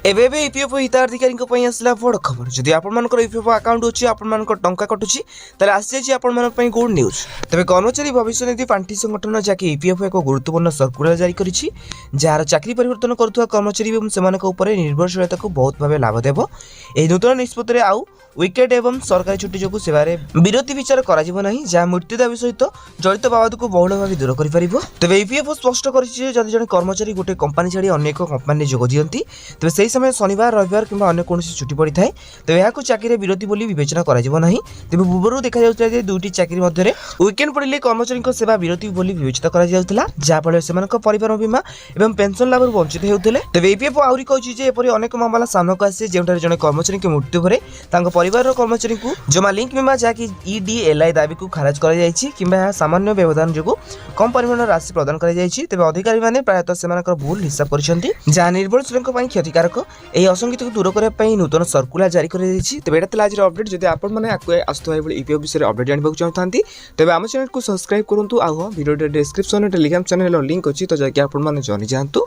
ଏବେ ଏବେ ଇପିଏଫ୍ ହିତାଧିକାରୀଙ୍କ ପାଇଁ ଆସିଲା ବଡ଼ ଖବର। ଯଦି ଆପଣମାନଙ୍କର ଇପିଏଫ୍ ଆକାଉଣ୍ଟ ଅଛି, ଆପଣମାନଙ୍କର ଟଙ୍କା କଟୁଛି, ତାହେଲେ ଆସିଯାଇଛି ଆପଣମାନଙ୍କ ପାଇଁ ଗୁଡ୍ ନ୍ୟୁଜ୍। ତେବେ କର୍ମଚାରୀ ଭବିଷ୍ୟନିଧି ପାଣ୍ଠି ସଂଗଠନ ଯାହାକି ଇପିଏଫ୍ ଏକ ଗୁରୁତ୍ୱପୂର୍ଣ୍ଣ ସର୍କୁଲାର ଜାରି କରିଛି, ଯାହାର ଚାକିରି ପରିବର୍ତ୍ତନ କରୁଥିବା କର୍ମଚାରୀ ଏବଂ ସେମାନଙ୍କ ଉପରେ ନିର୍ଭରଶୀଳତାକୁ ବହୁତ ଭାବେ ଲାଭ ଦେବ। ଏହି ନୂତନ ନିଷ୍ପତ୍ତିରେ ଆଉ ୱିକେଟ୍ ଏବଂ ସରକାରୀ ଛୁଟି ଯୋଗୁଁ ସେବାରେ ବିରତି ବିଚାର କରାଯିବ ନାହିଁ, ଯାହା ମୃତ୍ୟୁ ଦାବି ସହିତ ଜଡ଼ିତ ବାବଦକୁ ବହୁଳ ଭାବେ ଦୂର କରିପାରିବ। ତେବେ ଇପିଏଫ୍ ସ୍ପଷ୍ଟ କରିଛି ଯେ ଯଦି ଜଣେ କର୍ମଚାରୀ ଗୋଟିଏ କମ୍ପାନୀ ଛାଡ଼ି ଅନ୍ୟ ଏକ କମ୍ପାନୀରେ ଯୋଗ ଦିଅନ୍ତି, ତେବେ ସେହି ସମୟ ଶନିବାର, ରବିବାର କିମ୍ବା ଅନ୍ୟ କୌଣସି ଛୁଟି ପଡ଼ିଥାଏ, ତେବେ ଏହାକୁ ଚାକିରିରେ ବିରତି ବୋଲି ବିବେଚନା କରାଯିବ ନାହିଁ। ତେବେ ପୂର୍ବରୁ ଦେଖାଯାଉଥିଲା ଯେ ଦୁଇଟି ଚାକିରି ମଧ୍ୟରେ ୱିକେଣ୍ଡ ପଡ଼ିଲେ କର୍ମଚାରୀଙ୍କ ସେବା ବିରତି ବୋଲି ବିବେଚିତ କରାଯାଉଥିଲା, ଯାହାଫଳରେ ସେମାନଙ୍କ ପରିବାର ବୀମା ଏବଂ ପେନ୍ସନ୍ ଲାଭରୁ ବଞ୍ଚିତ ହେଉଥିଲେ। ତେବେ ଇପିଏଫ୍ ଆହୁରି କହିଛି ଯେ ଏପରି ଅନେକ ମାମଲା ସାମ୍ନାକୁ ଆସିଛି ଯେଉଁଠାରେ ଜଣେ କର୍ମଚାରୀଙ୍କ ମୃତ୍ୟୁ ପରେ ତାଙ୍କ ପରିବାରର କର୍ମଚାରୀଙ୍କୁ ଜମା ଲିଙ୍କ୍ ବୀମା ଯାହାକି ଇଡିଏଲ୍ଆଇ ଦାବିକୁ ଖାରଜ କରାଯାଇଛି କିମ୍ବା ଏହା ସାମାନ୍ୟ ବ୍ୟବଧାନ ଯୋଗୁଁ କମ୍ ପରିମାଣର ରାଶି ପ୍ରଦାନ କରାଯାଇଛି। ତେବେ ଅଧିକାରୀମାନେ ପ୍ରାୟତଃ ସେମାନଙ୍କର ଭୁଲ ହିସାବ କରିଛନ୍ତି, ଯାହା ନିର୍ଭରଶୀଳଙ୍କ ପାଇଁ କ୍ଷତିକାରକ। ଏହି ଅସଙ୍ଗତିକୁ ଦୂର କରିବା ପାଇଁ ନୂତନ ସର୍କୁଲାର ଜାରି କରାଯାଇଛି। ତେବେ ଏଟା ଥିଲା ଆଜିର ଅପଡେଟ୍। ଯଦି ଆପଣମାନେ ଆସୁଥିବା ଏଭଳି ଇପିଏଫ୍ ବିଷୟରେ ଅପଡେଟ୍ ଜାଣିବାକୁ ଚାହୁଁଥାନ୍ତି, ତେବେ ଆମ ଚ୍ୟାନେଲକୁ ସବସ୍କ୍ରାଇବ୍ କରନ୍ତୁ। ଆଉ ହଁ, ଭିଡ଼ିଓ ଡେସ୍କ୍ରିପ୍ସନରେ ଟେଲିଗ୍ରାମ ଚ୍ୟାନେଲର ଲିଙ୍କ୍ ଅଛି, ତ ଯାଇକି ଆପଣମାନେ ଜଣି ଯାଆନ୍ତୁ।